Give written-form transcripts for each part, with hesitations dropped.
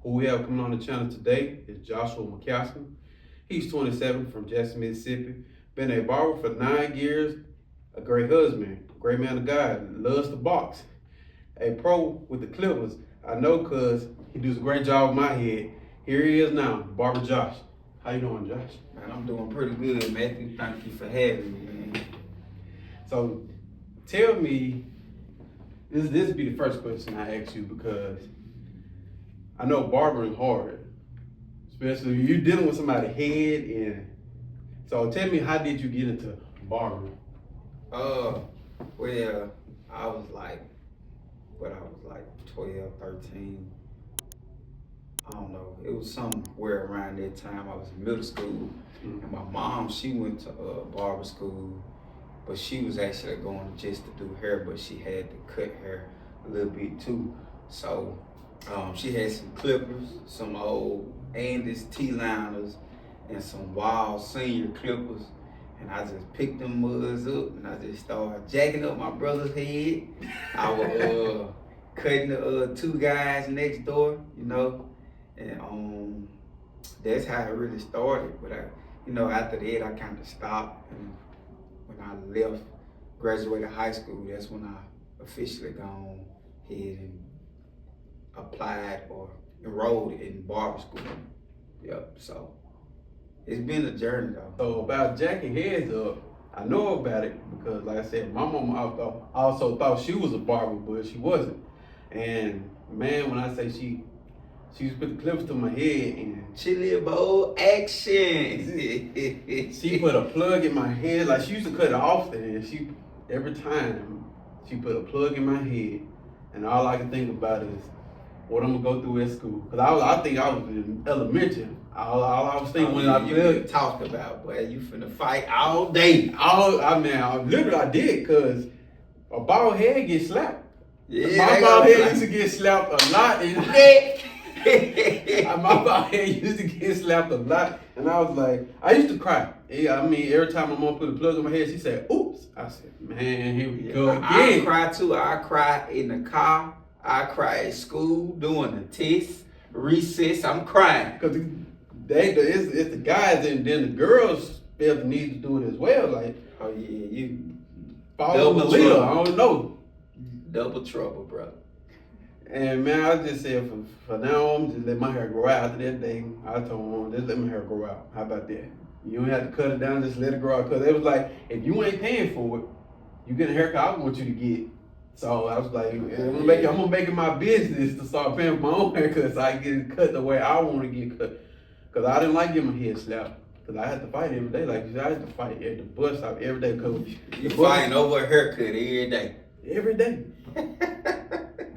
Who we have coming on the channel today is Joshua McCaskill. He's 27 from Jackson, Mississippi. Been a barber for 9 years, a great husband, great man of God, loves to box. A pro with the Clippers. I know cause he does a great job with my head. Here he is now, Barber Josh. How you doing, Josh? Man, I'm doing pretty good, Matthew. Thank you for having me, man. So tell me, this be the first question I ask you because I know barbering hard, especially if you're dealing with somebody's head. And so tell me, how did you get into barbering? Well, I was like 12, 13. I don't know. It was somewhere around that time. I was in middle school, and my mom, she went to barber school, but she was actually going just to do hair, but she had to cut hair a little bit too. So she had some clippers, some old Andes T-liners, and some Wild Senior clippers. And I just picked them mugs up and I just started jacking up my brother's head. I was cutting the 2 guys next door, and that's how it really started. But after that I kind of stopped. And when I left, graduated high school, that's when I officially gone ahead and applied or enrolled in barber school. Yep, so it's been a journey though. So about jacking heads up, I know about it because, like I said, my mom also thought she was a barber, but she wasn't. And man, when I say she used to put the clips to my head and Chili bowl action. she put a plug in my head. Like, she used to cut it often, and every time she put a plug in my head, and all I can think about is what I'm gonna go through at school. Cause I think I was in elementary. All I was thinking when I talked about, boy, you finna fight all day. I did, cause a bald head gets slapped. Yeah, my bald head used to get slapped a lot. My bald head used to get slapped a lot, and I was like, I used to cry. Yeah, every time my mom put a plug in my head, she said, "Oops." I said, "Man, here we go again." I cry too. I cry in the car. I cry at school doing the test, recess. I'm crying because it's the guys, and then the girls feel the need to do it as well. Like, oh yeah, you follow the leader. I don't know. Double trouble, brother. And man, I just said for now on, just let my hair grow out. After that day, I told them, just let my hair grow out. How about that? You don't have to cut it down, just let it grow out. Because it was like, if you ain't paying for it, you get a haircut I want you to get. So I was like, I'm gonna make it my business to start paying for my own haircut so I can get it cut the way I want to get cut. Because I didn't like getting my head slapped. Because I had to fight every day. Like you said, I had to fight at the bus stop every day. You fighting over a haircut every day. Every day.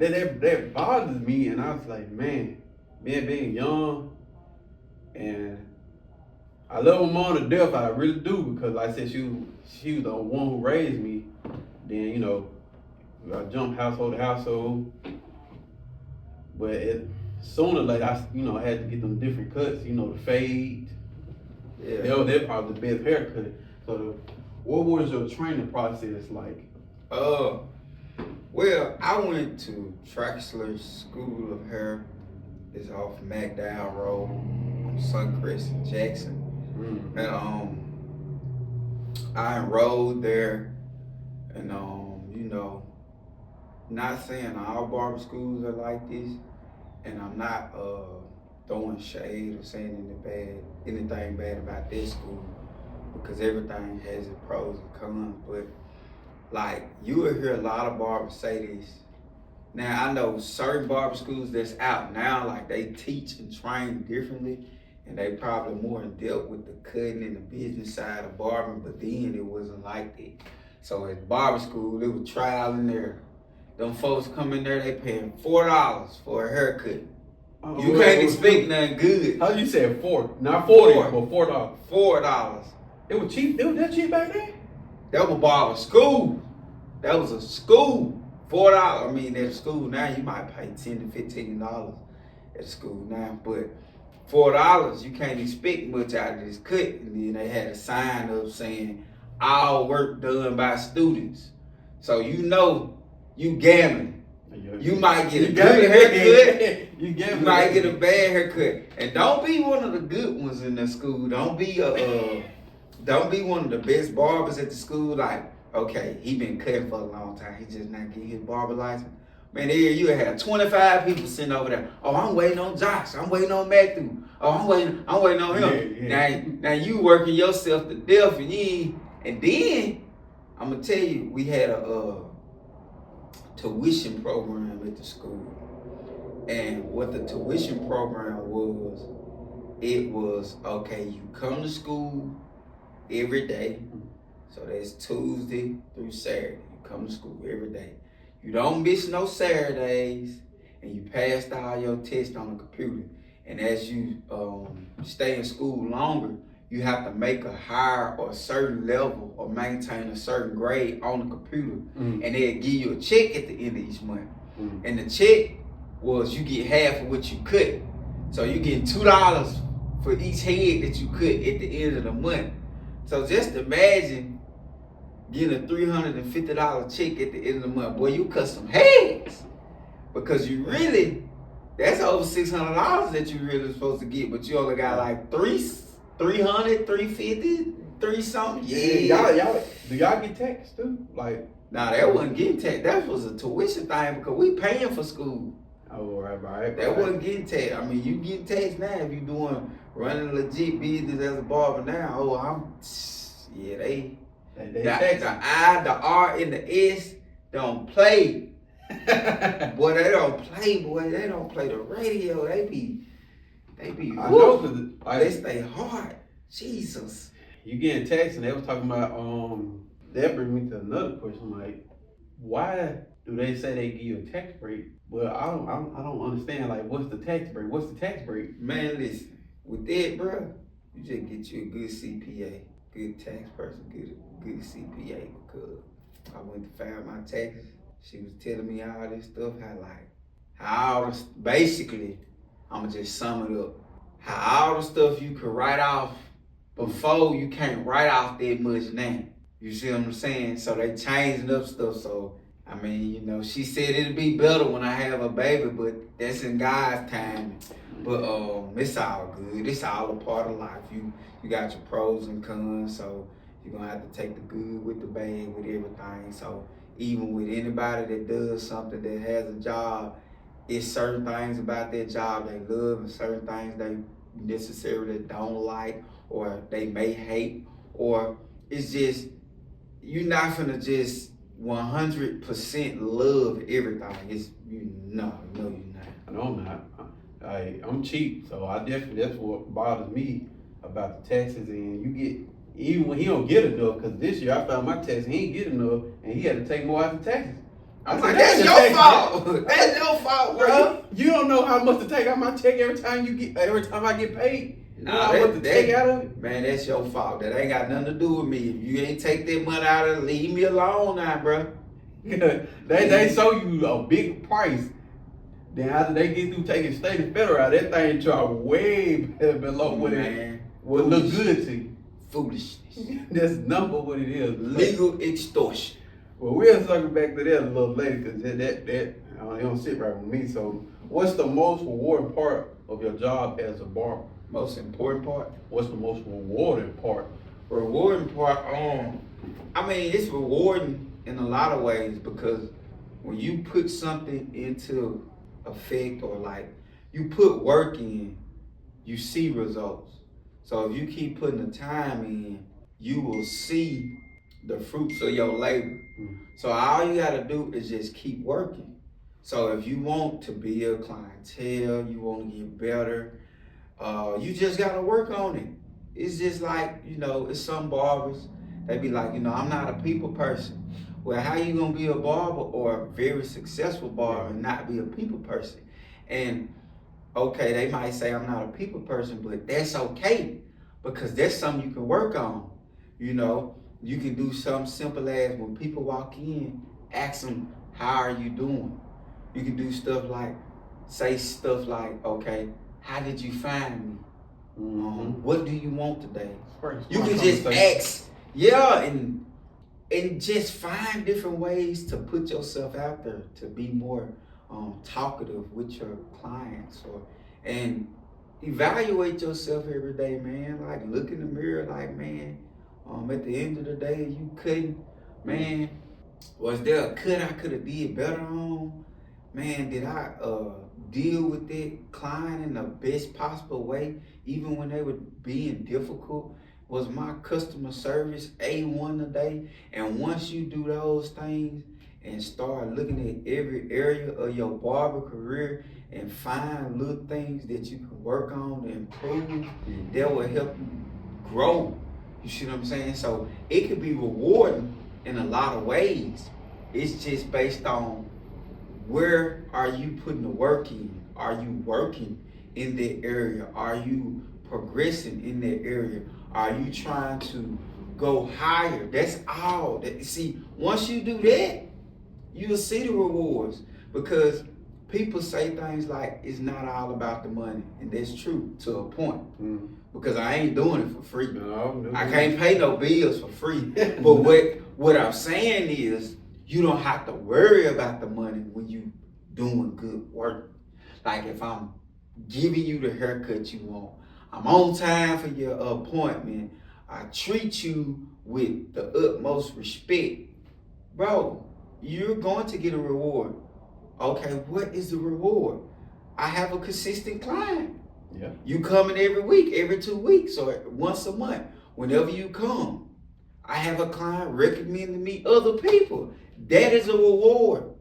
that bothers me, and I was like, man, being young, and I love my mom to death. I really do, because like I said, she was the one who raised me. Then I jumped household to household, but sooner or later, I had to get them different cuts. The fade. Yeah, they're probably the best haircut. So, what was your training process like? Well, I went to Traxler School of Hair. It's off McDowell Road on Suncrest in Jackson. And I enrolled there, and not saying all barber schools are like this, and I'm not throwing shade or saying anything bad about this school, because everything has its pros and cons. But like, you will hear a lot of barbers say this. Now, I know certain barber schools that's out now, like, they teach and train differently, and they probably more in depth with the cutting and the business side of barbering, but then it wasn't like that. So at barber school, it was trial and error. Them folks come in there, they paying $4 for a haircut. You can't expect nothing good. How you say 4? Not 40, but $4. $4. It was cheap. It was that cheap back then? That was barber school. That was a school. $4. I mean, at a school now, you might pay $10 to $15 at school now, but $4, you can't expect much out of this cut. And then they had a sign up saying, all work done by students. So you gambling. You might get a good haircut. You might get a bad haircut. And don't be one of the good ones in the school. Don't be one of the best barbers at the school. Like, okay, he been cutting for a long time. He just not getting his barber license. Man, there you have 25 people sitting over there. Oh, I'm waiting on Josh. I'm waiting on Matthew. Oh, I'm waiting on him. Yeah. Now you working yourself to death, and then I'm gonna tell you, we had a tuition program at the school, and what the tuition program was, it was okay. You come to school every day, so that's Tuesday through Saturday. You come to school every day. You don't miss no Saturdays, and you passed all your tests on the computer. And as you stay in school longer, you have to make a higher or a certain level or maintain a certain grade on the computer. And they'll give you a check at the end of each month. And the check was you get half of what you cut. So you get $2 for each head that you cut at the end of the month. So just imagine getting a $350 check at the end of the month. Boy, you cut some heads. Because you really, that's over $600 that you really supposed to get, but you only got like 300, 350, 3 something. Yeah. Y'all, do y'all get taxed too? Like, nah, that wasn't getting taxed. That was a tuition thing because we paying for school. Oh, right. That wasn't getting taxed. I mean, you getting taxed now if you running legit business as a barber now. Oh, they tax. The I, the R, and the S don't play. Boy, they don't play. Boy, they don't play the radio. They be. I know, they stay hard. Jesus. You getting taxed, and they was talking about. That brings me to another question. Like, why do they say they give you a tax break? Well, I don't understand. Like, what's the tax break? What's the tax break? Man, listen. With that, bro, you just get you a good CPA, good tax person, good CPA. Because I went to file my taxes. She was telling me all this stuff, basically, I'm gonna just sum it up. How all the stuff you could write off before, you can't write off that much now. You see what I'm saying? So they changing up stuff. So, I mean, she said it'll be better when I have a baby, but that's in God's timing. But it's all good. It's all a part of life. You got your pros and cons, so you're gonna have to take the good with the bad with everything. So even with anybody that does something that has a job, it's certain things about that job they love and certain things they necessarily don't like or they may hate, or it's just, you're not gonna just 100% love everything. No, you're not. I know I'm not. I'm cheap, so that's what bothers me about the taxes. And you get, even when he don't get enough, because this year I found my taxes, he ain't get enough, and he had to take more out of taxes. I'm like, that's your fault. That's your fault, bro. You don't know how much to take out my check every time I get paid. Nah, man, that's your fault. That ain't got nothing to do with me. If you ain't take that money out of it, leave me alone now, bro. they show you a big price. Then after they get through taking state and federal out, that thing charge way below what it would look good to you. Foolishness. That's number what it is. Legal extortion. Well, we'll circle back to that a little later because that don't sit right with me. So, what's the most rewarding part of your job as a barber? Most important part? What's the most rewarding part? Rewarding part, it's rewarding in a lot of ways because when you put something into effect or like you put work in, you see results. So if you keep putting the time in, you will see the fruits of your labor. So all you gotta do is just keep working. So if you want to build clientele, you want to get better, you just gotta work on it. It's just like, it's some barbers, they be like, I'm not a people person. Well, how you gonna be a barber or a very successful barber and not be a people person? And okay, they might say I'm not a people person, but that's okay because that's something you can work on. You can do something simple as when people walk in, ask them, how are you doing? You can do stuff like, okay, how did you find me? What do you want today? You can just ask, and and just find different ways to put yourself out there to be more talkative with your clients, and evaluate yourself every day, man. Like look in the mirror, like man, at the end of the day, you couldn't, man. Was there a cut I could have did better on? Man, did I deal with that client in the best possible way, even when they were being difficult? Was my customer service A1 today? And once you do those things and start looking at every area of your barber career and find little things that you can work on to improve, that will help you grow. You see what I'm saying? So it could be rewarding in a lot of ways. It's just based on where are you putting the work in? Are you working in that area? Are you progressing in that area? Are you trying to go higher? That's all. See, once you do that, you'll see the rewards. Because people say things like, it's not all about the money. And that's true to a point. Because I ain't doing it for free. No. I can't pay no bills for free. But what I'm saying is, you don't have to worry about the money when you doing good work. Like if I'm giving you the haircut you want, I'm on time for your appointment, I treat you with the utmost respect, bro, you're going to get a reward. Okay, what is the reward? I have a consistent client. Yeah. You coming every week, every 2 weeks, or once a month. Whenever you come, I have a client recommending me other people. That is a reward.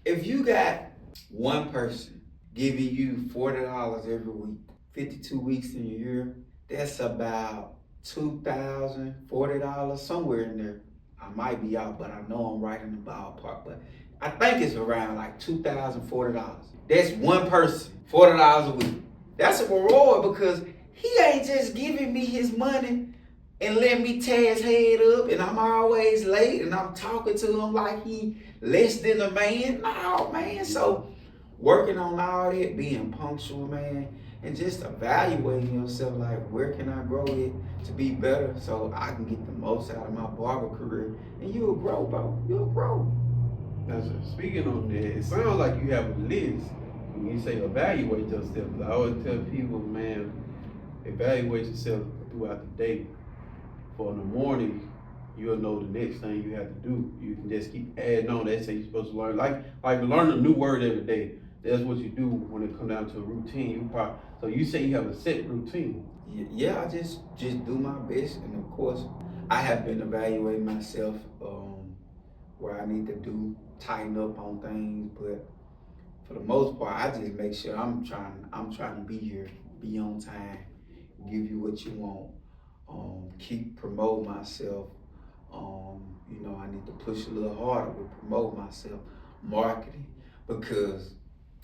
If you got one person giving you $40 every week, 52 weeks in a year, that's about $2,040, somewhere in there. I might be out, but I know I'm right in the ballpark. But I think it's around like $2,040. That's one person, $40 a week. That's a reward because he ain't just giving me his money and let me tear his head up and I'm always late and I'm talking to him like he less than a man. No, man. So working on all that, being punctual, man, and just evaluating yourself like, where can I grow it to be better so I can get the most out of my barber career? And you'll grow, bro. You'll grow. Now, so speaking on that, it sounds like you have a list. When you say evaluate yourself, I always tell people, man, evaluate yourself throughout the day. For in the morning, you'll know the next thing you have to do. You can just keep adding on. They say you're supposed to learn, like learn a new word every day. That's what you do when it comes down to a routine. So you say you have a set routine. Yeah, I just do my best, and of course, I have been evaluating myself where I need to tighten up on things, but for the most part, I just make sure I'm trying to be here, be on time, give you what you want, keep promote myself. I need to push a little harder with promote myself, marketing, because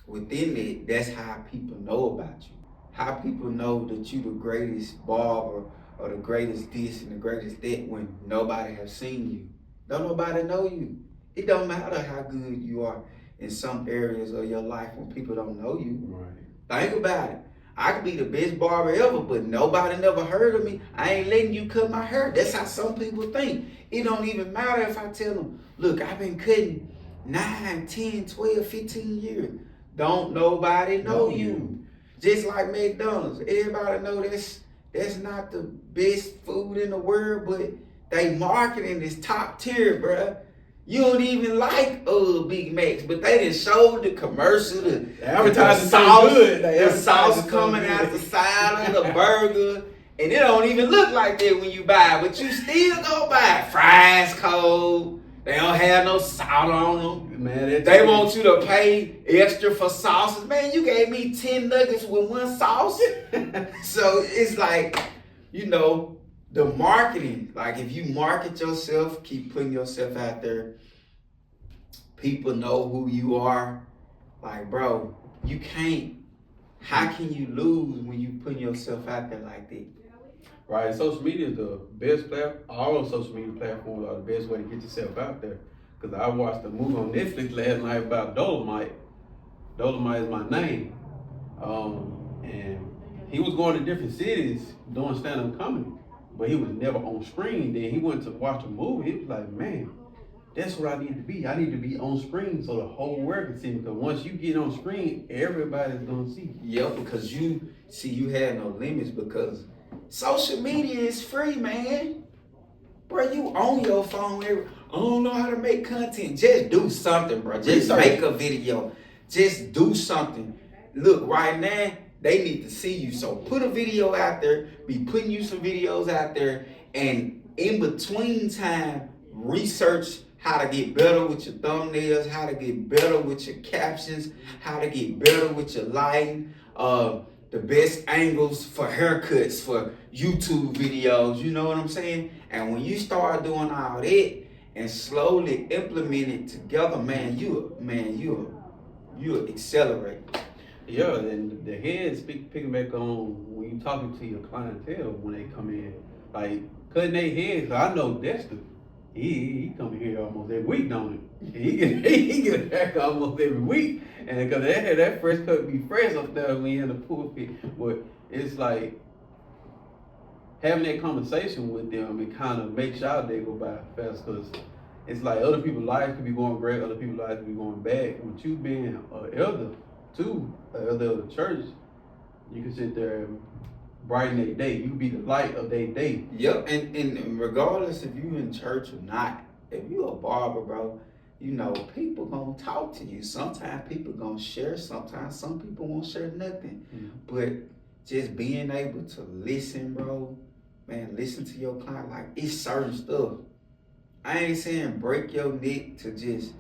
within it, that's how people know about you. How people know that you the greatest barber or the greatest this and the greatest that when nobody has seen you. Don't nobody know you. It don't matter how good you are in some areas of your life when people don't know you. Right. Think about it. I could be the best barber ever, but nobody never heard of me. I ain't letting you cut my hair. That's how some people think. It don't even matter if I tell them, look, I've been cutting 9, 10, 12, 15 years. Don't nobody know you. Just like McDonald's. Everybody know that's not the best food in the world, but they marketing is top tier, bruh. You don't even like Big Macs, but they done showed the commercial, the advertising sauce, good. The sauce coming out the side of the burger, and it don't even look like that when you buy it, but you still go buy it. Fries cold, they don't have no salt on them. Man, they want you to pay extra for sauces. Man, you gave me 10 nuggets with one sauce. So it's like, the marketing, like if you market yourself, keep putting yourself out there, people know who you are. Like, bro, how can you lose when you putting yourself out there like that? Right, social media is the best platform. All social media platforms are the best way to get yourself out there. Because I watched a movie on Netflix last night about Dolomite. Dolomite is my name. And he was going to different cities doing stand-up comedy. but he was never on screen. Then he went to watch a movie. He was like, man, that's what I need to be. I need to be on screen so the whole world can see me. Because once you get on screen, everybody's gonna see you. Yeah, because you had no limits because social media is free, man. Bro, you on your phone. I don't know how to make content. Just do something, bro. Just make a video. Just do something. Look, right now, they need to see you. So put a video out there. Be putting you some videos out there. And in between time, research how to get better with your thumbnails, how to get better with your captions, how to get better with your lighting, the best angles for haircuts, for YouTube videos, you know what I'm saying? And when you start doing all that and slowly implement it together, man, you'll accelerate. Yeah, and the heads picking back on when you talking to your clientele when they come in, like cutting their heads. I know Dexter. He come here almost every week, don't he? He get a haircut almost every week, and because that first cut be fresh up there when you in the pulpit. But it's like having that conversation with them, it kind of makes y'all day go by fast. Cause it's like other people's lives could be going great, other people's lives could be going bad. With you being an elder too, an elder of the church, you can sit there and brighten their day. You be the light of their day. Yep, and regardless if you in church or not, if you a barber, bro, you know, people gonna talk to you. Sometimes people gonna share, sometimes some people won't share nothing. But just being able to listen, bro, man, listen to your client, like it's certain stuff. I ain't saying break your neck to just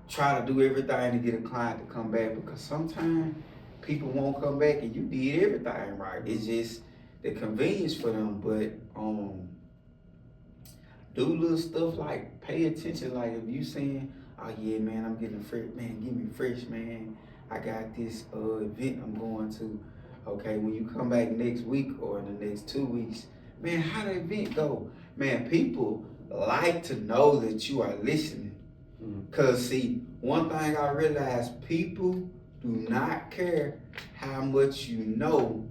try to do everything to get a client to come back, because sometimes people won't come back and you did everything right. It's just the convenience for them. But do little stuff like pay attention. Like if you saying, oh yeah, man, I'm getting fresh, man, give me fresh, man. I got this event I'm going to. Okay, when you come back next week or in the next 2 weeks, man, how the event go? Man, people like to know that you are listening. Cause see, one thing I realized, people do not care how much you know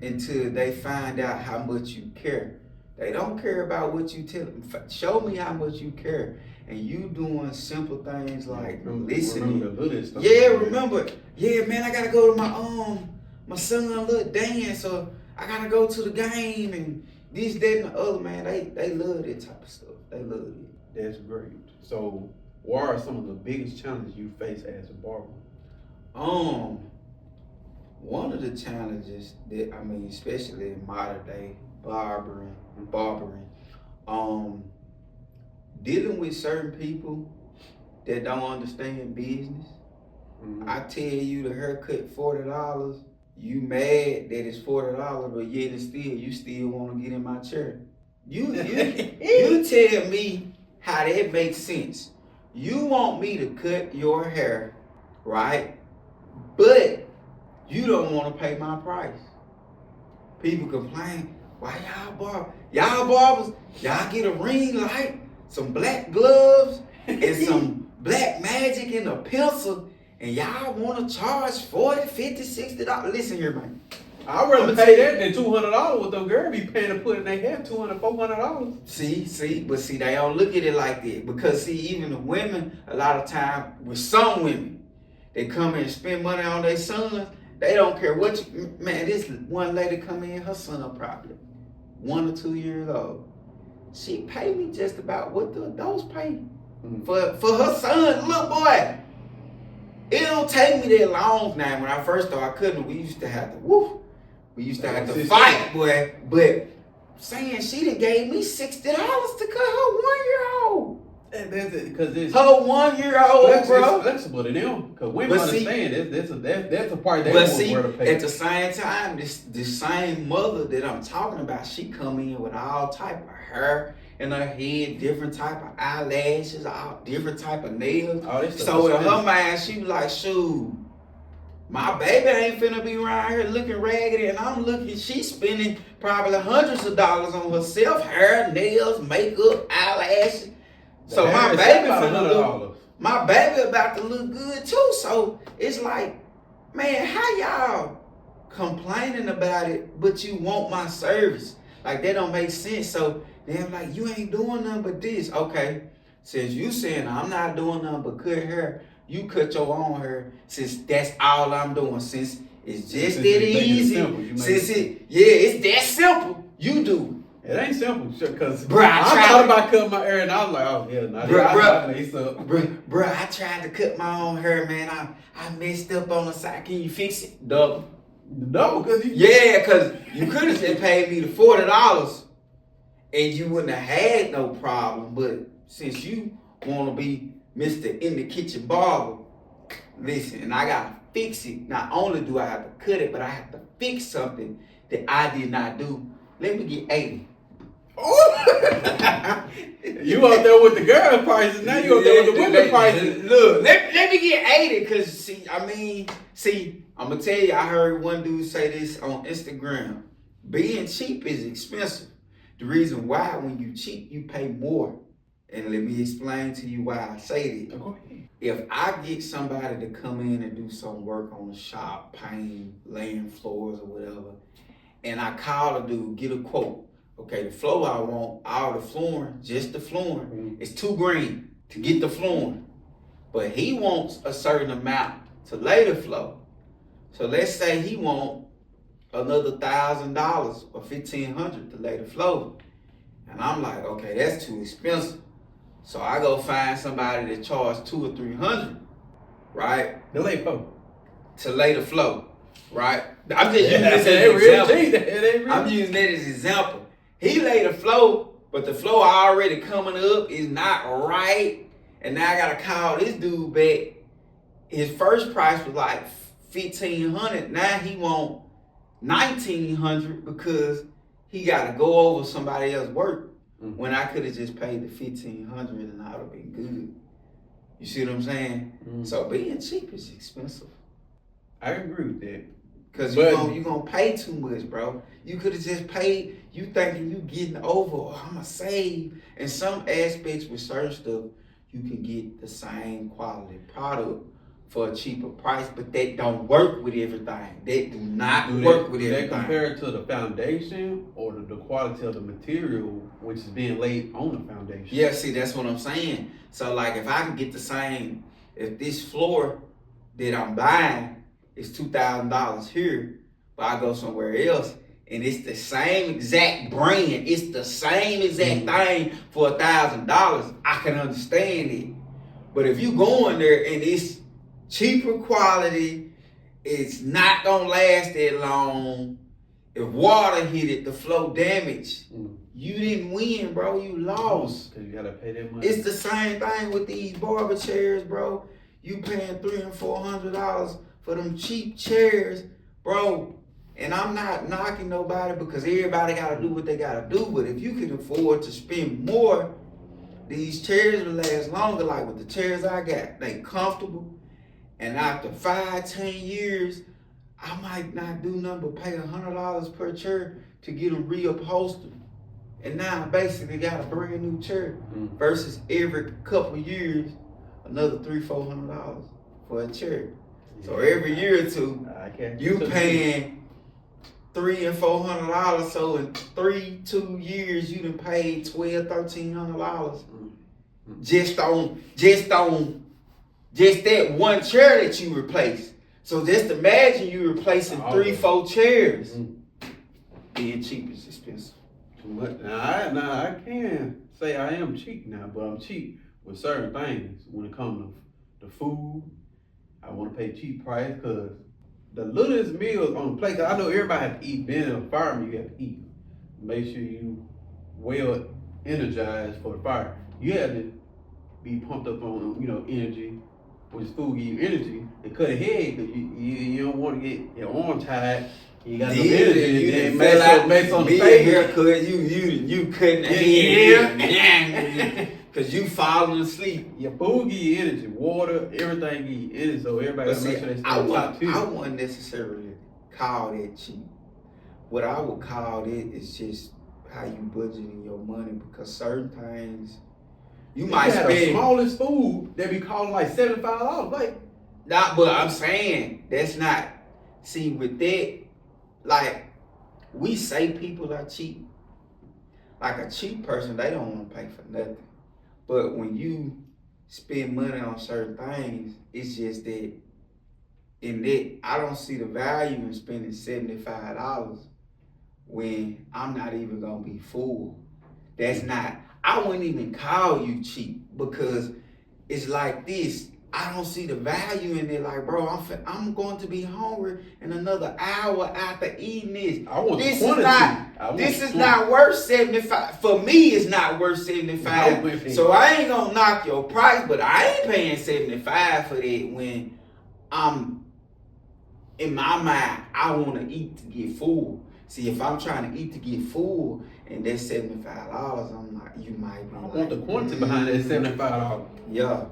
until they find out how much you care. They don't care about what you tell them. Show me how much you care. And you doing simple things like listening. Remember, yeah, man, I gotta go to my son little dance, or I gotta go to the game, and this, that, and the other, man. They love that type of stuff. They love it. That's great. So what are some of the biggest challenges you face as a barber? One of the challenges that, I mean, especially in modern day barbering, dealing with certain people that don't understand business. I tell you the haircut $40, you mad that it's $40, but yet and still you still want to get in my chair. You tell me how that makes sense. You want me to cut your hair, right? But you don't want to pay my price. People complain, why y'all barbers, y'all get a ring light, some black gloves, and some black magic and a pencil, and y'all want to charge $40, $50, $60. Listen here, man. I'd rather pay that than $200 with them girls be paying to put in their hair $200, $400. See, they don't look at it like that. Because see, even the women, a lot of time, with some women, they come in and spend money on their sons. They don't care what you, man, this one lady come in, her son probably 1 or 2 years old. She paid me just about what the adults pay for her son, little boy. It don't take me that long now. When I first started cutting, we used to have to fight, boy. But saying she done gave me $60 to cut her 1-year-old. That's it, because it's her 1-year-old, bro. It's flexible to them, because women understand that's a part they want to pay. At the same time, this same mother that I'm talking about, she come in with all type of hair in her head, different type of eyelashes, all different type of nails. So in her mind, she was like, shoot, my baby ain't finna be around here looking raggedy, and I'm looking, she's spending probably hundreds of dollars on herself, hair, nails, makeup, eyelashes. So my baby about to look good too. So it's like, man, how y'all complaining about it, but you want my service? Like that don't make sense. So they're like, you ain't doing nothing but this. Okay, since you saying I'm not doing nothing but cut hair, you cut your own hair. Since that's all I'm doing, since it's just that easy. It's that simple. You do. It ain't simple, because I thought about cutting my hair and I was like, oh hell no, bruh, I tried to cut my own hair, man. I messed up on the side. Can you fix it? Double. No, because because you could have just paid me the $40 and you wouldn't have had no problem. But since you want to be Mr. In the Kitchen Barber, listen, and I gotta fix it. Not only do I have to cut it, but I have to fix something that I did not do. Let me get 80. You up there with the girl prices, now you up there with the women prices. Look, let me get 80, cause I'm gonna tell you, I heard one dude say this on Instagram. Being cheap is expensive. The reason why, when you cheap, you pay more. And let me explain to you why I say that. Okay. If I get somebody to come in and do some work on the shop, paint, laying floors or whatever, and I call a dude, get a quote. Okay, the floor I want, all the flooring, just the flooring, it's $2,000 to get the flooring. But he wants a certain amount to lay the floor. So let's say he wants another $1,000 or $1,500 to lay the floor. And I'm like, okay, that's too expensive. So I go find somebody that charge $200 or $300, right? To lay floor. To lay the floor, right? I'm just using this as an example. I'm using that as an example. He laid the floor, but the floor already coming up is not right. And now I gotta call this dude back. His first price was like $1,500. Now he want $1,900 because he gotta go over somebody else's work. When I could have just paid the $1,500 and I would have been good. You see what I'm saying? So being cheap is expensive. I agree with that. Cause you're gonna pay too much, bro. You could have just paid, you thinking you getting over, I'ma save. In some aspects with certain stuff, you can get the same quality product for a cheaper price, but that don't work with everything. That do not work with everything. That compared to the foundation or the quality of the material which is being laid on the foundation. Yeah, see, that's what I'm saying. So like if I can get the same, if this floor that I'm buying is $2,000 here, but I go somewhere else and it's the same exact brand, it's the same exact thing for $1,000, I can understand it. But if you go in there and it's cheaper quality, it's not gonna last that long. If water hit it, the flow damage. You didn't win, bro. You lost. Cause you gotta pay that money. It's the same thing with these barber chairs, bro. You paying $300 and $400 for them cheap chairs, bro. And I'm not knocking nobody because everybody gotta do what they gotta do. But if you can afford to spend more, these chairs will last longer. Like with the chairs I got, they comfortable. And after 5-10 years, I might not do nothing but pay $100 per chair to get them reupholstered. And now I basically got a brand new chair versus every couple of years, another $300-400 for a chair. So every year or two, you paying $300 and $400. So in 2 years, you done paid $1,200-1300 just on that one chair that you replaced. So just imagine you replacing 3-4 chairs. Being cheap is expensive. Too much. Now I can say I am cheap now, but I'm cheap with certain things. When it comes to food, I want to pay cheap price because the littlest meals on the plate. Cause I know everybody have to eat. Being in a fireman, you have to eat. Make sure you well energized for the fire. You have to be pumped up on energy. Which food give you energy, to cut ahead because you don't want to get your arm tied. You got no energy. You didn't make on the haircut. You cutting hair because you falling asleep. Your food give you energy, water, everything give you energy. So everybody gotta make sure they stay top two. I wouldn't necessarily call that cheap. What I would call it is just how you budgeting your money because certain things. You might spend the smallest food that be costing like $75. Like, nah, but I'm saying that's not. See, with that, like we say people are cheap, like a cheap person, they don't want to pay for nothing. But when you spend money on certain things, it's just that in that I don't see the value in spending $75 when I'm not even gonna be full. That's not. I wouldn't even call you cheap because it's like this. I don't see the value in it. Like, bro, I'm going to be hungry in another hour after eating this. I want this the is not. This is not worth 75. For me, it's not worth 75. So I ain't gonna knock your price, but I ain't paying 75 for that when I'm in my mind. I want to eat to get full. See, if I'm trying to eat to get full and that's $75, I'm like, you might be. I want the quantity behind that $75. Yeah.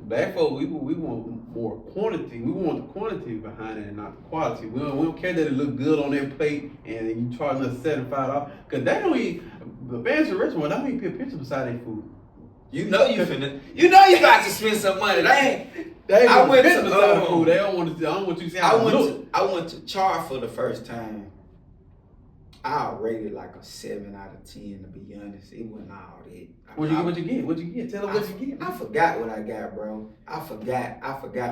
Black folk, we want more quantity. We want the quantity behind it and not the quality. We don't care that it look good on that plate and you charging us $75. Cause they don't eat, the fancy restaurant, they don't even put a picture beside their food. You know you got to spend some money. I went to the food. They don't want to. I don't want you to see how I went to Char for the first time. I rated like a 7 out of 10 to be honest. It wasn't all that. What'd you get? Tell them what you get. I forgot what I got, bro. I forgot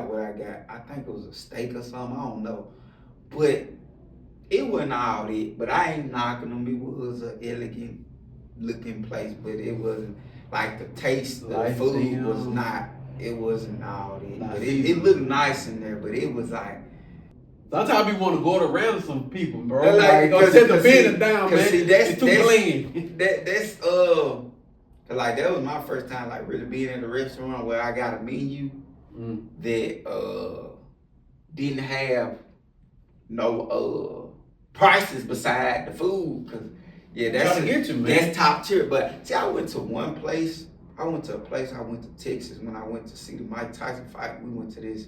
what I got. I think it was a steak or something. I don't know. But it wasn't all that. But I ain't knocking them. It was an elegant looking place, but it wasn't like the taste of the food was not. It wasn't all that. But it looked nice in there. But it was like. Sometimes we want to go around some people, bro. Like, go set the business down, man. See, it's too clean. That's like that was my first time like really being in a restaurant where I got a menu that didn't have no prices beside the food. Cause that's top tier. But see, I went to a place. I went to Texas when I went to see the Mike Tyson fight. We went to this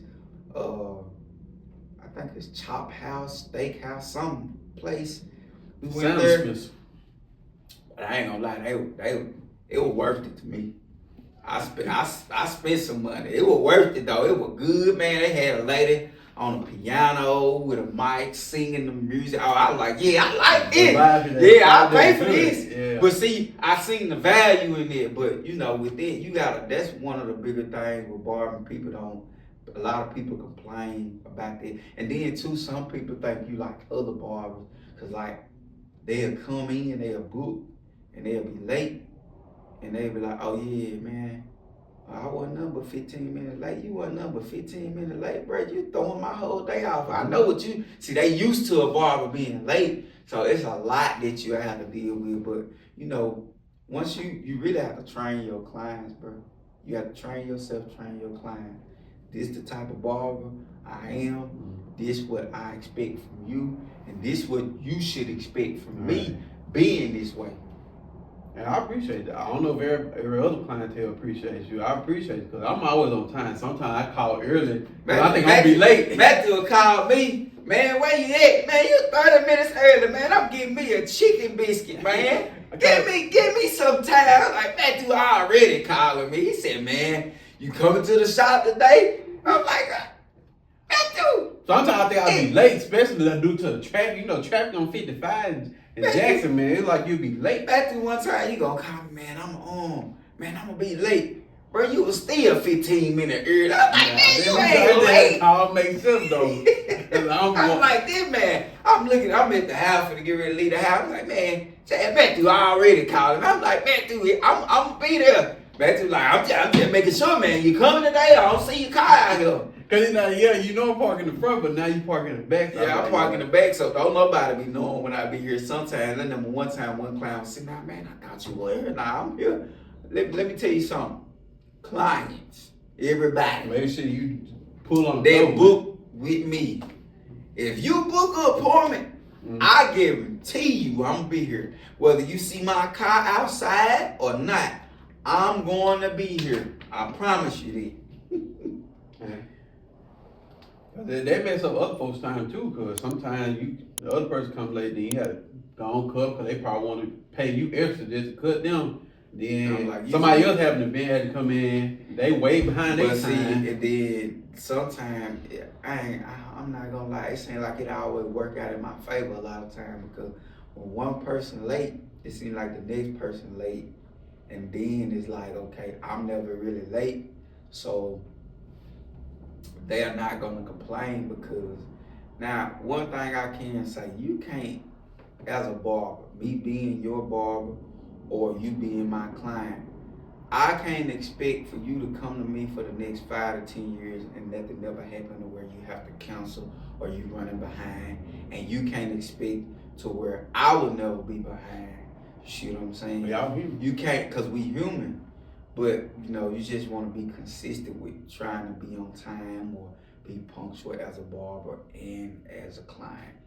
I think it's Chop House, Steakhouse, some place. We went there. But I ain't gonna lie, it was worth it to me. I spent some money. It was worth it though. It was good, man. They had a lady on a piano with a mic singing the music. Oh, I was like, yeah, I like it. Yeah, I pay for this. Yeah. But see, I seen the value in it. But you know, with it, that's one of the bigger things with barbering. People don't. A lot of people complain about that. And then too, some people think you like other barbers. Cause like, they'll come in, they'll book, and they'll be late. And they'll be like, oh yeah, man, I wasn't nothing but 15 minutes late. You wasn't nothing but 15 minutes late, bro. You throwing my whole day off. I know what you, see, they used to a barber being late. So it's a lot that you have to deal with. But you know, once you really have to train your clients, bro. You have to train yourself, train your client. This the type of barber I am. This what I expect from you, and this what you should expect from me being this way. And I appreciate that. I don't know if every other clientele appreciates you. I appreciate it because I'm always on time. Sometimes I call early, but I think I'll be late. Matthew called me, man, where you at? Man, you 30 minutes early, man. I'm getting me a chicken biscuit, man. Give me some time. Like, Matthew already calling me. He said, man, you coming to the shop today? I'm like, Matthew. Sometimes I think I'll be late, especially due to the traffic. You know, traffic on 55 in Jackson, man. It's like you'll be late. Matthew, one time you gonna call me, man, I'm gonna be late. Bro, you was still 15 minutes early. I'm like, man, you ain't late. All makes sense, though. I'm like, this man, I'm at the house to get ready to leave the house. I'm like, man, Matthew already called him. I'm like, Matthew, I'm gonna be there. Matthew like, I'm just making sure, man, you coming today? I don't see your car out here. Cause he's like, yeah, you know I'm parking in the front, but now you parking in the back. Yeah, I'm parking in the back, so don't nobody be knowing when I be here sometimes. And then one time, one client was saying, nah, man, I thought you were here. Nah, I'm here. Let me tell you something. Clients, everybody. Make sure you pull on they book with me. If you book an appointment, I guarantee you I'm gonna be here. Whether you see my car outside or not, I'm going to be here. I promise you that. They mess up other folks' time too, because sometimes the other person comes late, then you have to go on cut because they probably want to pay you extra just to cut them. Then like, somebody else having an event had to come in. They way behind their time. And then sometimes I'm not gonna lie. It seems like it always work out in my favor a lot of times because when one person late, it seems like the next person late, and then it's like, okay, I'm never really late, so they are not gonna complain because now one thing I can say, you can't, as a barber, me being your barber or you being my client, I can't expect for you to come to me for the next 5 to 10 years and nothing never happen to where you have to cancel or you running behind, and you can't expect to where I will never be behind. You see what I'm saying? Y'all human. You can't, cause we human. But you know, you just want to be consistent with trying to be on time or be punctual as a barber and as a client.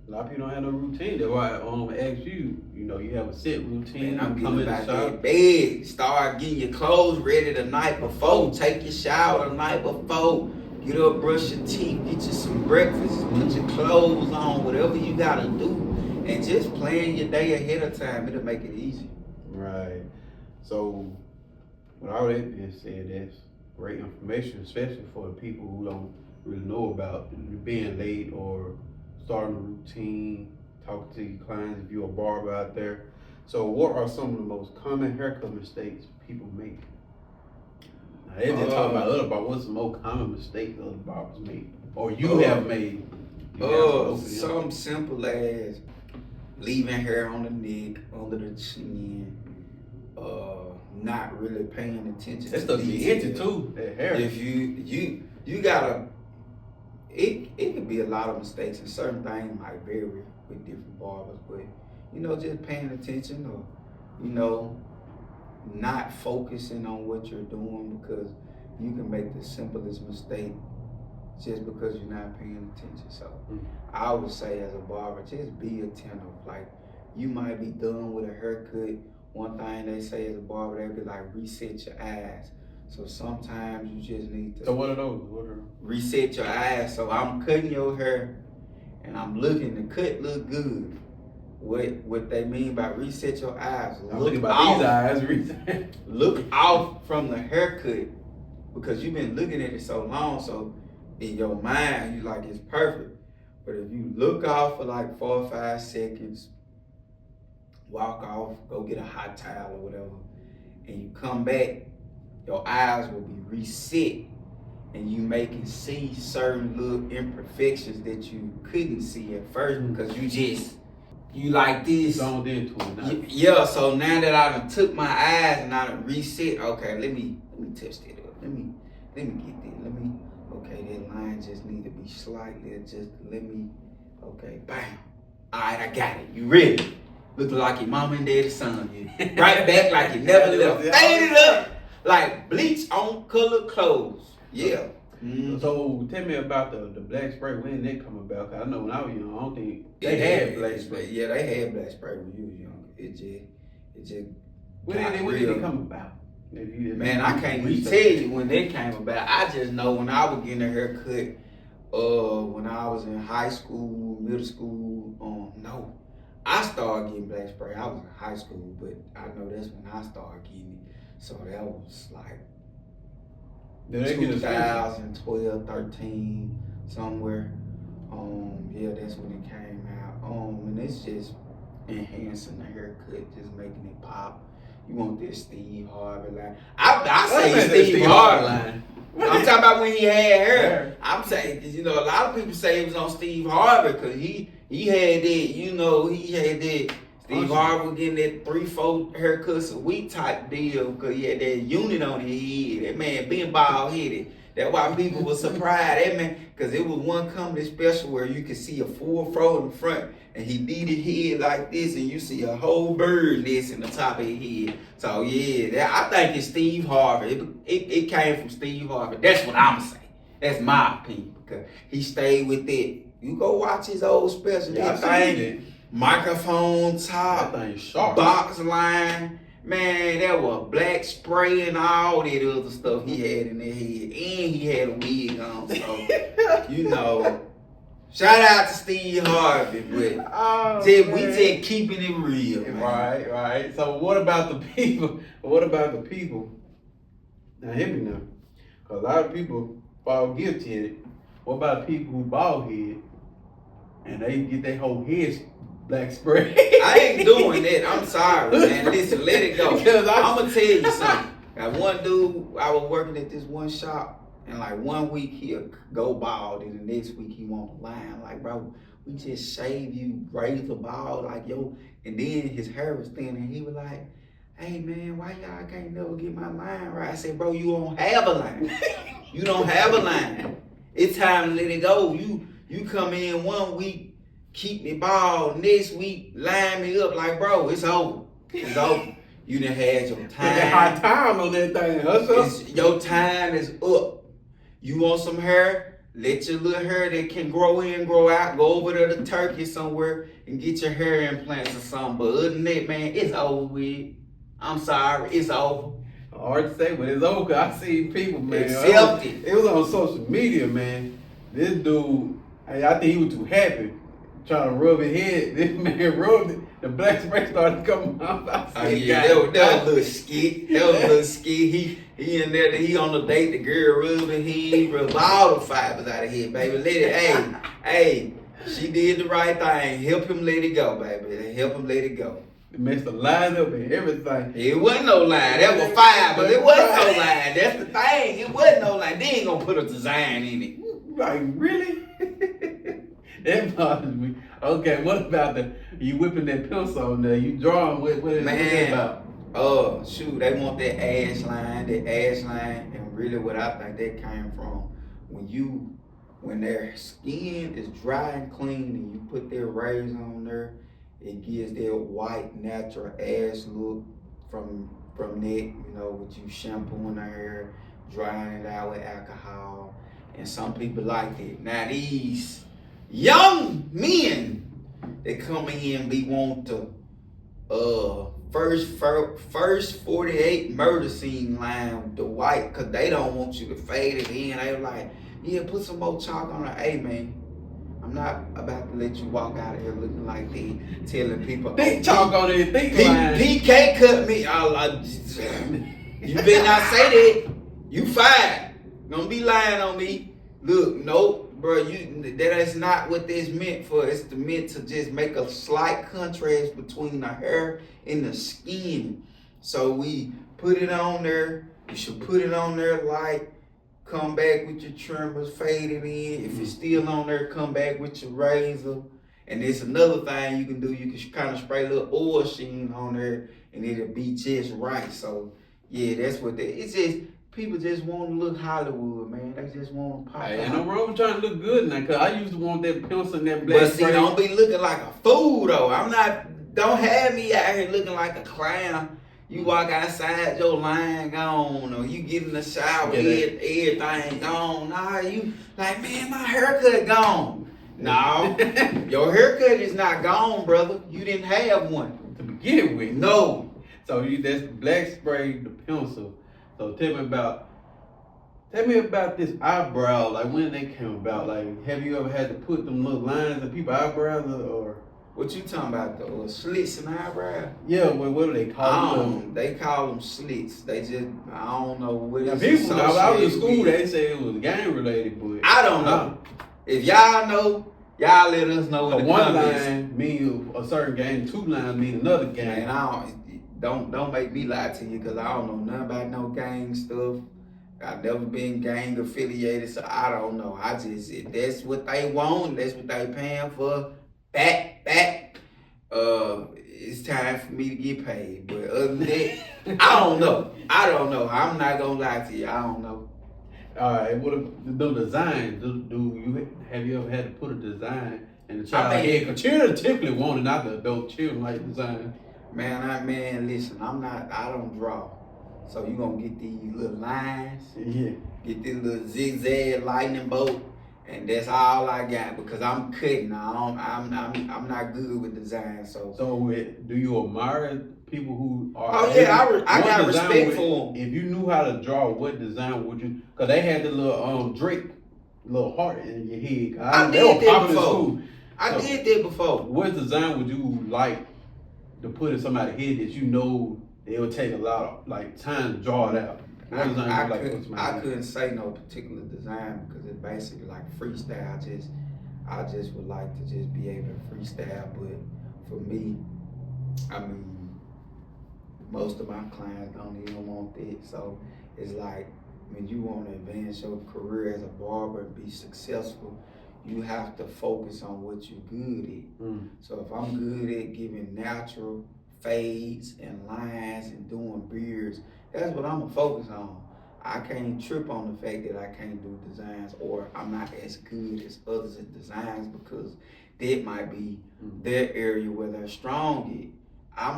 A lot of people don't have no routine. That's why I ask you. You know, you have a set routine. Man, I'm come getting in the about shop. that bed. Start getting your clothes ready the night before. Take your shower the night before. Get up, brush your teeth, get you some breakfast, put your clothes on, whatever you gotta do, and just plan your day ahead of time. It'll make it easy. Right. So, with all that being said, that's great information, especially for the people who don't really know about being late or starting a routine, talking to your clients if you're a barber out there. So what are some of the most common haircut mistakes people make? Now, they just talk about other barbers. What's the most common mistake other barbers make? Or you have made? Something simple as leaving hair on the neck, under the chin, not really paying attention That's to the itchy too, that hair. If you gotta, it could be a lot of mistakes, and certain things might vary with different barbers, but you know, just paying attention, or you know, not focusing on what you're doing, because you can make the simplest mistake just because you're not paying attention. So I would say, as a barber, just be attentive. Like, you might be done with a haircut. One thing they say as a barber, they be like, reset your eyes. So sometimes you just need to. So what are those? Reset your eyes. So I'm cutting your hair, and I'm looking. The cut look good. What they mean by reset your eyes? Look about these eyes. Look off from the haircut, because you've been looking at it so long. So in your mind, you like, it's perfect. But if you look off for like 4 or 5 seconds, walk off, go get a hot towel or whatever, and you come back, your eyes will be reset, and you can see certain little imperfections that you couldn't see at first because you like this. Zoned into it now. Yeah, so now that I done took my eyes and I done reset, okay, let me touch that up. Let me get that. Okay, that line just need to be slightly adjusted. Okay, bam. All right, I got it. You ready? Looking like your mom and daddy's son. Right back like you never left. Faded up like bleach on colored clothes. Yeah. Mm-hmm. So tell me about the black spray. When did that come about? Cause I know when I was young, I don't think they had black spray. Yeah, they had black spray when you was young. It just. When did it come about? Man, I can't even tell you when that came about. I just know when I was getting a haircut, when I was in high school, middle school. No, I started getting black spray. I was in high school, but I know that's when I started getting it. So that was like 2012, 13, somewhere. Yeah, that's when it came out. And it's just enhancing the haircut, just making it pop. You want this Steve Harvey line? I say Steve Harvey line. I'm talking about when he had hair. I'm saying, cause you know, a lot of people say it was on Steve Harvey because he had that. You know, he had that. Steve Harvey was getting that 3-4 haircuts a week type deal because he had that unit on his head. That man been bald headed. That's why people were surprised. That man, because it was one comedy special where you could see a full fro in the front, and he did his head like this, and you see a whole bird nest in the top of his head. So yeah, I think it's Steve Harvey. It came from Steve Harvey. That's what I'm saying. That's my opinion, because he stayed with it. You go watch his old special. Yeah, that thing, microphone top, that thing sharp. Box line. Man, that was black spray and all that other stuff he had in his head. And he had a wig on. So, you know, shout out to Steve Harvey. But we just keeping it real. Man. Right. So what about the people? Now hear me now. Cause a lot of people fall guilty to it. What about people who bald head and they get their whole head black spray. I ain't doing that. I'm sorry, man. Listen, let it go. I'm gonna tell you something. Got one dude, I was working at this one shop, and like 1 week he'll go bald, and the next week he want a line. Like, bro, we just shave you razor bald, like yo. And then his hair was thin, and he was like, hey man, why y'all can't never get my line right? I said, bro, you don't have a line. You don't have a line. It's time to let it go. You come in 1 week, keep me bald, next week line me up. Like, bro, it's over. It's over. You done had your time. High time on that thing. Your time is up. You want some hair? Let your little hair that can grow in, grow out. Go over to the Turkey somewhere and get your hair implants or something. But other than that, man, it's over with. I'm sorry, it's over. Hard to say, but it's over. I see people, man. Accept it. It was on social media, man. This dude, I think he was too happy trying to rub his head. This man rubbed it. The black spray started coming out. Oh yeah, that was a little skit. That was a little skit. He in there, he on the date, the girl rubbing he rubbed all the fibers out of here, baby. Let it, hey, she did the right thing. Help him let it go, baby. Help him let it go. It messed the line up and everything. It wasn't no line. That was fibers. It wasn't no line. That's the thing. It wasn't no line. They ain't gonna put a design in it. Like, really? That bothers me. Okay, what about you whipping that pencil on there? You drawing what is that about? Shoot, they want that ash line, and really what I think that came from when their skin is dry and clean and you put their razor on there, it gives their white natural ash look from that, with you shampooing their hair, drying it out with alcohol, and some people like it. Now these young men, they come in, they want to first 48 murder scene line with the white, cause they don't want you to fade it in. They like, yeah, put some more chalk on it. Hey man, I'm not about to let you walk out of here looking like that, telling people think chalk on it, PK cut me. You better not say that. You fired. Don't be lying on me. Look, nope, bro. That is not what this meant for. It's meant to just make a slight contrast between the hair and the skin. So we put it on there. You should put it on there light. Come back with your trimmers, fade it in. If it's still on there, come back with your razor. And there's another thing you can do. You can kind of spray a little oil sheen on there, and it'll be just right. So yeah, that's what it's just. People just want to look Hollywood, man. They just want to pop out. Ain't no wrong with trying to look good now, cause I used to want that pencil and that black But see, spray. don't be looking like a fool though. Don't have me out here looking like a clown. You walk outside, your line gone, or you get in the shower, everything gone. Nah, you like, man, my haircut gone. No, your haircut is not gone, brother. You didn't have one To begin with. No. So that's black spray, the pencil. So tell me about this eyebrow, like when they came about. Like, have you ever had to put them little lines in people's eyebrows or? What you talking about, the slits in the eyebrow? Yeah, what do they call them? They call them slits. They just, I don't know what it's people, when I was in school, with. they say it was gang related, but I don't know. If y'all know, y'all let us know in the one comments. line mean a certain gang, two lines mean another gang. And don't make me lie to you, because I don't know nothing about no gang stuff. I've never been gang affiliated, so I don't know. If that's what they want, that's what they paying for, back. It's time for me to get paid. But other than that, I don't know. I'm not gonna lie to you. I don't know. All right, what the design? Have you ever had to put a design in the child head? Because children typically want it, not the adult children like design. Man, listen, I don't draw. So you gonna get these little lines, get this little zigzag lightning bolt, and that's all I got, because I'm cutting. I'm not good with design. So do you admire people who are? Oh yeah, I got respect for them. If you knew how to draw, what design would you? Because they had the little Drake, little heart in your head. I did that before. What design would you like to put in somebody's head that you know it would take a lot of time to draw it out? I couldn't say no particular design, because it's basically like freestyle. I just would like to just be able to freestyle. But for me, I mean, most of my clients don't even want that. So it's like when you want to advance your career as a barber and be successful, you have to focus on what you're good at. So if I'm good at giving natural fades and lines and doing beards, that's what I'm gonna focus on. I can't trip on the fact that I can't do designs or I'm not as good as others at designs, because that might be their area where they're strong at.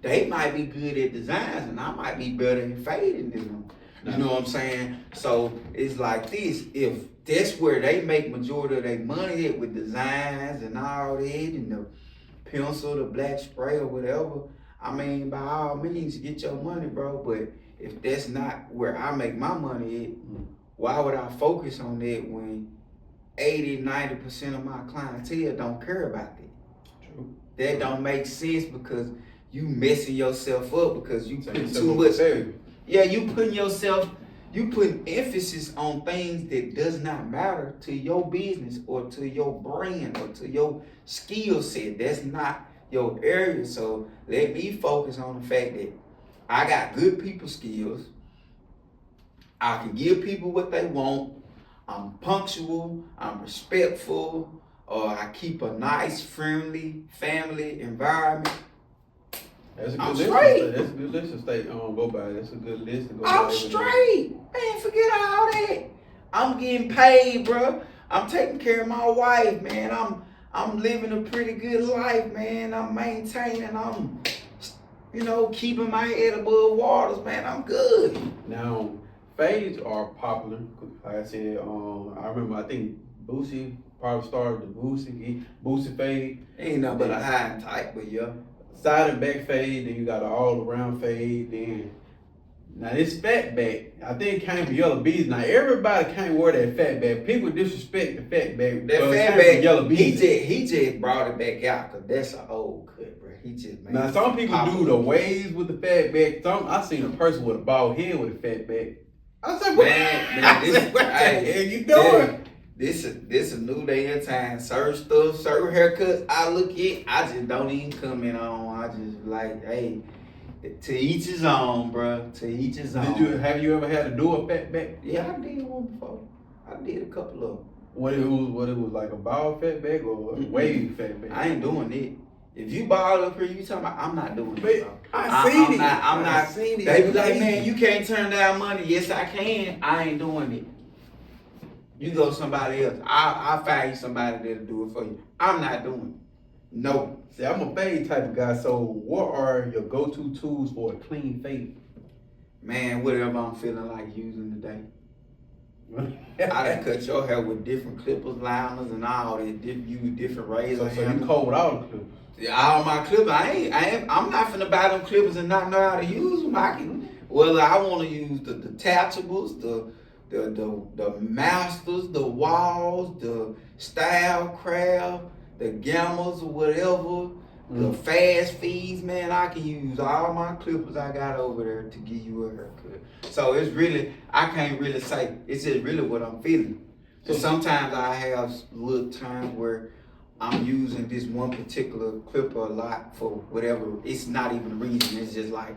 They might be good at designs and I might be better at fading than them. You know what I'm saying? So it's like this. If that's where they make majority of their money at, with designs and all that, and the pencil, the black spray or whatever, I mean, by all means, get your money, bro. But if that's not where I make my money at, why would I focus on that when 80-90% of my clientele don't care about that? True. That don't make sense, because you messing yourself up because you put too much. Yeah, you putting emphasis on things that does not matter to your business or to your brand or to your skill set. That's not your area. So let me focus on the fact that I got good people skills. I can give people what they want. I'm punctual. I'm respectful. I keep a nice, friendly family environment. That's a good I'm list. straight. That's a good list to stay go by. That's a good list to go by. I'm straight. Man, forget all that. I'm getting paid, bro. I'm taking care of my wife, man. I'm living a pretty good life, man. I'm maintaining. I'm, keeping my head above waters, man. I'm good. Now, fades are popular. Like I said, I remember, I think Boosie probably started the Boosie fade. Ain't nothing but a high and tight, but yeah. Side and back fade, then you got an all around fade, then now this fat back, I think it came from Yellow Bees. Now everybody can't wear that fat back. People disrespect the fat back. That fat back, Yellow Bees. He just brought it back out, because that's an old cut, bro. He just made now some people do the waves with the fat back. I seen a person with a bald head with a fat back. I said, man, this, what the hell you doing? This a new day and time. Certain stuff, certain haircuts I look at, I just don't even comment on. I just like, hey, to each his own, bro. To each his own. Have you ever had to do a fat back? Yeah, I did one before. I did a couple of them. What it was like, a bald fat back or a wavy fat back? I ain't doing it. If you bald up here, you talking about, I'm not doing it. I seen it. I'm not. They be like, man, you can't turn down money. Yes, I can. I ain't doing it. You go to somebody else. I'll find you somebody that'll do it for you. I'm not doing it. No. See, I'm a fade type of guy, so what are your go-to tools for a clean fade? Man, whatever I'm feeling like using today. I done cut your hair with different clippers, liners, and all that. Use different razors. So you cold with all the clippers? Yeah, all my clippers. I'm not finna buy them clippers and not know how to use them. Whether I want to use the detachables, the masters, the walls, the style craft, the gammas or whatever, the fast feeds, man, I can use all my clippers I got over there to give you a haircut. So it's really, I can't really say, it's just really what I'm feeling. So sometimes I have little times where I'm using this one particular clipper a lot for whatever, it's not even a reason, it's just like,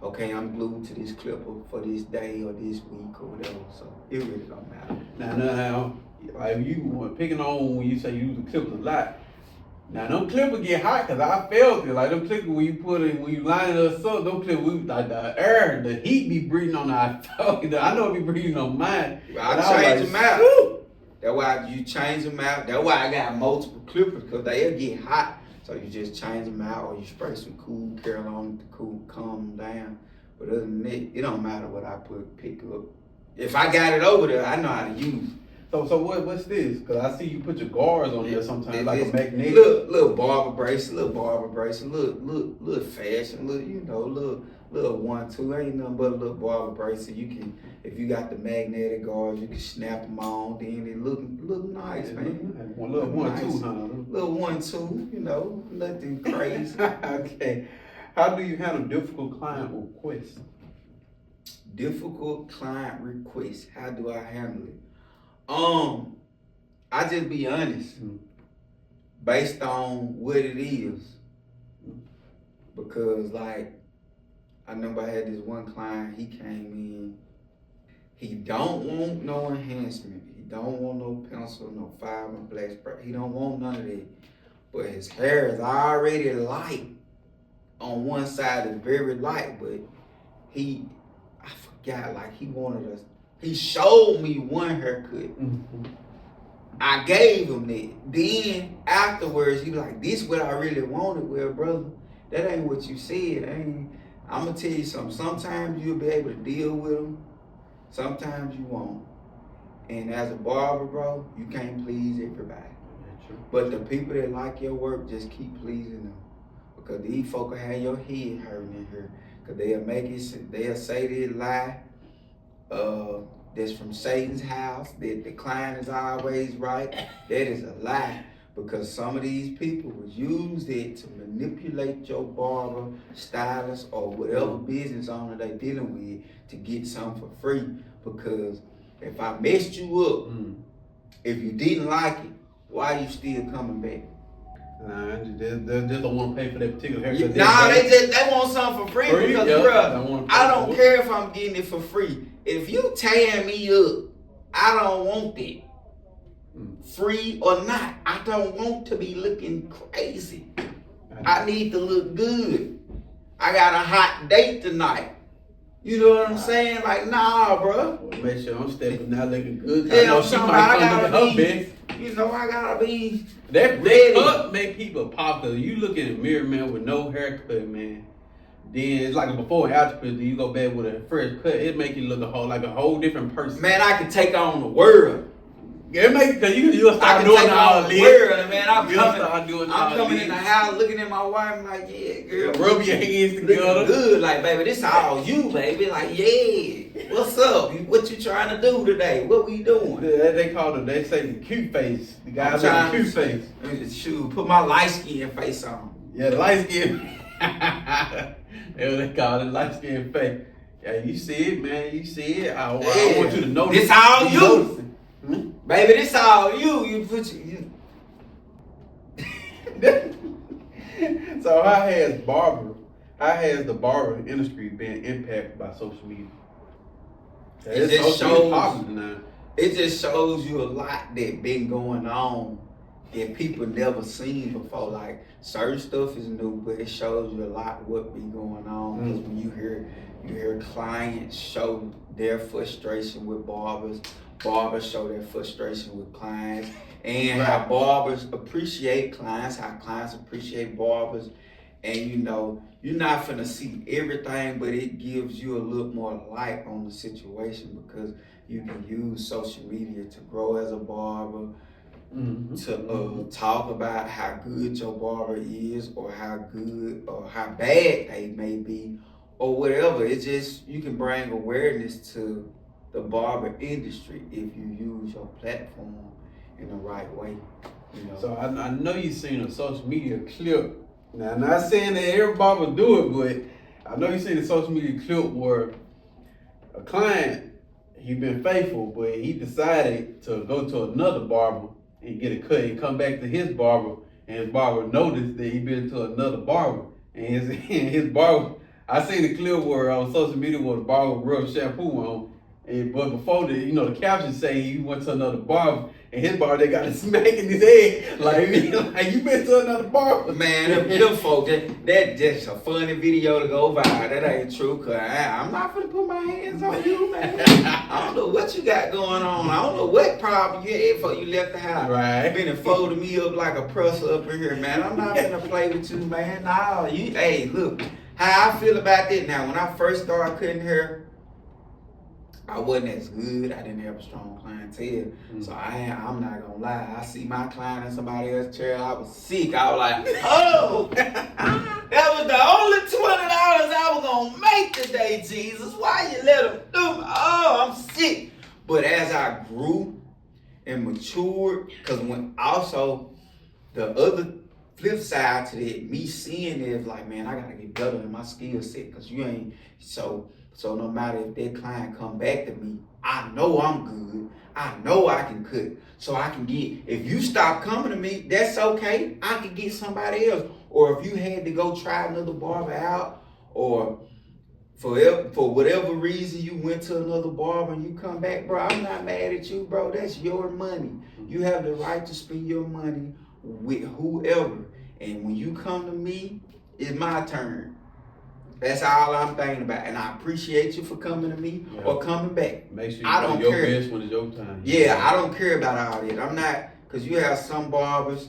okay, I'm glued to this clipper for this day or this week or whatever, so it really don't matter. Now, like you were picking on when you say you use the clippers a lot. Now, them clippers get hot, because I felt it. Like, them clippers, when you line it up, them clippers, like the air, the heat be breathing on I know it be breathing on mine. I change them out. That's why you change them out. That's why I got multiple clippers, because they'll get hot. So you just change them out, or you spray some cool Carolina to calm them down. But other than that, it don't matter what I pick up. If I got it over there, I know how to use it. So what's this? Because I see you put your guards on there sometimes, like a magnetic. Little barber bracelet, little fashion, little 1-2. Ain't nothing but a little barber bracelet. You can, if you got the magnetic guards, you can snap them on. Then they look nice, man. One little 1-2, huh? Little 1-2, nothing crazy. Okay. How do you handle difficult client requests? Difficult client requests. How do I handle it? I just be honest. based on what it is. Because like, I remember I had this one client, he came in, he don't want no enhancement. He don't want no pencil, no fiber, black spray. He don't want none of that. But his hair is already light. On one side it's very light, but I forgot, like he showed me one haircut. I gave him that. Then afterwards, he was like, this what I really wanted. Well, brother, that ain't what you said. I'm gonna tell you something. Sometimes you'll be able to deal with them. Sometimes you won't. And as a barber, bro, you can't please everybody. But the people that like your work, just keep pleasing them. Because these folk will have your head hurting in here. Because they'll say this lie that's from Satan's house, that the client is always right. That is a lie. Because some of these people will use it to manipulate your barber, stylist, or whatever business owner they dealing with to get something for free. Because if I messed you up, if you didn't like it, why are you still coming back? Nah, they just don't want to pay for that particular haircut. They want something for free because, bro, I don't care if I'm getting it for free. If you tear me up, I don't want it. Free or not, I don't want to be looking crazy. I need to look good. I got a hot date tonight. You know what I'm saying? Like, nah, bro. Well, make sure I'm stepping out looking good. Yeah, I know she might come to her best. You know, I gotta be that ready. cut make people popular. You look in the mirror, man, with no haircut, man. Then it's like a before and after picture. You go back with a fresh cut, it make you look like a whole different person. Man, I can take on the world. Yeah, it make because you'll start doing all this. Man, I'm coming in the house looking at my wife. I'm like, yeah, girl. Rub your hands together. Good, like, baby, this all you, baby. Like, yeah. What's up? What you trying to do today? What we doing? They say the cute face. The guys have the cute face. Shoot, put my light skin face on. Yeah, the light skin. That's what they call it, light skin face. Yeah, you see it, man. You see it. I want you to know this all you. Baby, this all you. You put you. So how has the barber industry been impacted by social media? It just shows you a lot that been going on that people never seen before. Like, certain stuff is new, but it shows you a lot what be going on. Because when you hear clients show their frustration with barbers show their frustration with clients, and how barbers appreciate clients, how clients appreciate barbers. And you know, you're not finna see everything, but it gives you a little more light on the situation because you can use social media to grow as a barber, to talk about how good your barber is, or how good or how bad they may be, or whatever. It's just, you can bring awareness to the barber industry if you use your platform in the right way. You know? So I know you've seen a social media clip. Now, I'm not saying that every barber do it, but I know you've seen a social media clip where a client, he been faithful, but he decided to go to another barber and get a cut and come back to his barber, and his barber noticed that he been to another barber, and his barber, I seen the clip where on social media where the barber rubbed shampoo on. But before the caption say he went to another barber, and his barber, they got a smack in his head, like you been to another barber. Man, them folks, that just a funny video to go viral. That ain't true, cause I'm not gonna put my hands on you, man. I don't know what you got going on. I don't know what problem you had before you left the house. Right. You been folding me up like a presser up in here, man. I'm not gonna play with you, man. Nah, hey, look, how I feel about that now. When I first started cutting hair, I wasn't as good. I didn't have a strong clientele. So I'm not gonna lie. I see my client in somebody else's chair. I was sick. I was like, oh, that was the only $20 I was gonna make today, Jesus. Why you let them do me? Oh, I'm sick. But as I grew and matured, because when also the other flip side to that, me seeing it is like, man, I gotta get better in my skill set, because you ain't so. So no matter if that client come back to me, I know I'm good. I know I can cut. So I can get, if you stop coming to me, that's okay. I can get somebody else. Or if you had to go try another barber out, or for whatever reason you went to another barber and you come back, bro, I'm not mad at you, bro. That's your money. You have the right to spend your money with whoever. And when you come to me, it's my turn. That's all I'm thinking about. And I appreciate you for coming to me or coming back. Make sure you I don't do your care. best when it's your time. Yeah, I don't care about all that. I'm not, because you have some barbers,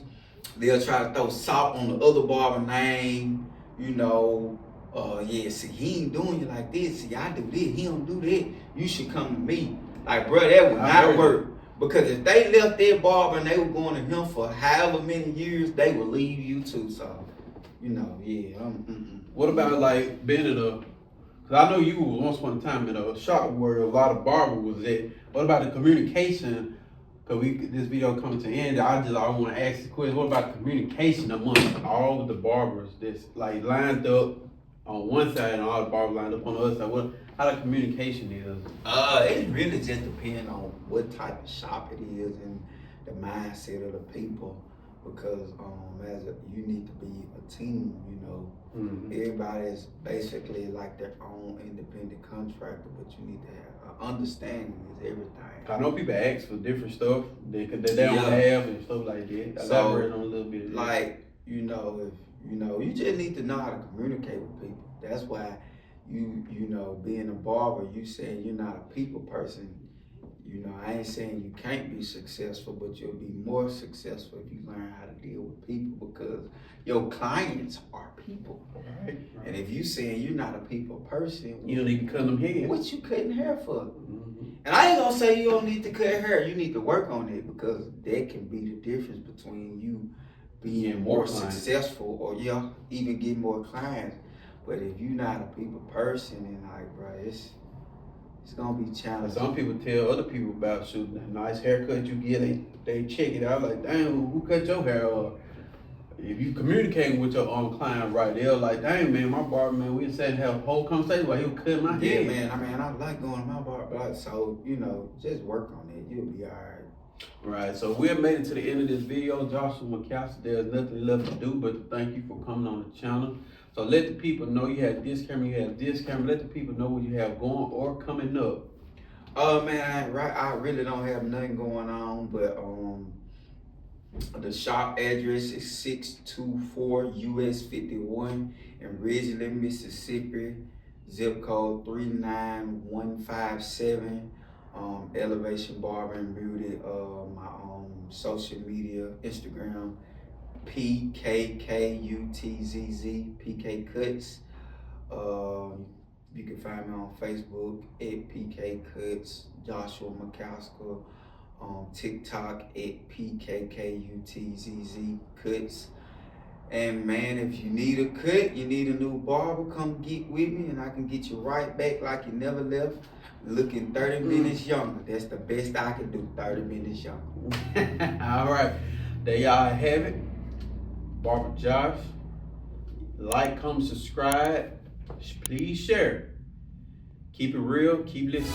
they'll try to throw salt on the other barber name, you know. Yeah, see, he ain't doing you like this. See, I do this, he don't do that. You should come to me. Like, bro, that would not work. Because if they left their barber and they were going to him for however many years, they would leave you too. So, you know, yeah. What about like being in a, because I know you were once upon a time in a shop where a lot of barber was at. What about the communication? Because this video coming to an end, I want to ask the question, what about communication amongst all of the barbers that's like lined up on one side and all the barbers lined up on the other side? How the communication is? It really just depends on what type of shop it is and the mindset of the people. Because you need to be a team, you know. Everybody is basically like their own independent contractor, but you need to have understanding is everything. I know people ask for different stuff they don't have and stuff like that. Elaborate on a little bit. Like, you know, you just need to know how to communicate with people. That's why you know, being a barber, you saying you're not a people person. You know, I ain't saying you can't be successful, but you'll be more successful if you learn how to deal with people, because your clients are people. Right. And if you saying you're not a people person, you don't need to cut them hair. What you cutting hair for? And I ain't gonna say you don't need to cut hair. You need to work on it, because that can be the difference between you being more successful or even getting more clients. But if you're not a people person, and like, bro, it's gonna be challenging. Some people tell other people about shooting a nice haircut you get, they check it out like, damn, who cut your hair? Or if you communicating with your own client right, they're like, dang man, my barber man, we sat and have a whole conversation while he was cutting my hair. Yeah, man. I like going to my barber. Like, so, you know, just work on it. You'll be all right. Right, so we have made it to the end of this video. Joshua McAllister, there's nothing left to do but to thank you for coming on the channel. So let the people know you have this camera, you have this camera. Let the people know what you have going or coming up. Man, I really don't have nothing going on, but the shop address is 624 US 51 in Ridgeland, Mississippi. Zip code 39157. Elevation Barber and Beauty. My social media, Instagram, PKKUTZZ, PK Cuts. You can find me on Facebook at PK Cuts, Joshua McAllister. TikTok at PKKUTZZ Cuts. And man, if you need a cut, you need a new barber, come get with me and I can get you right back like you never left, looking 30 minutes younger. That's the best I can do, 30 minutes younger. All right, there y'all have it. Barber Josh. Like, comment, subscribe. Please share. Keep it real, keep listening.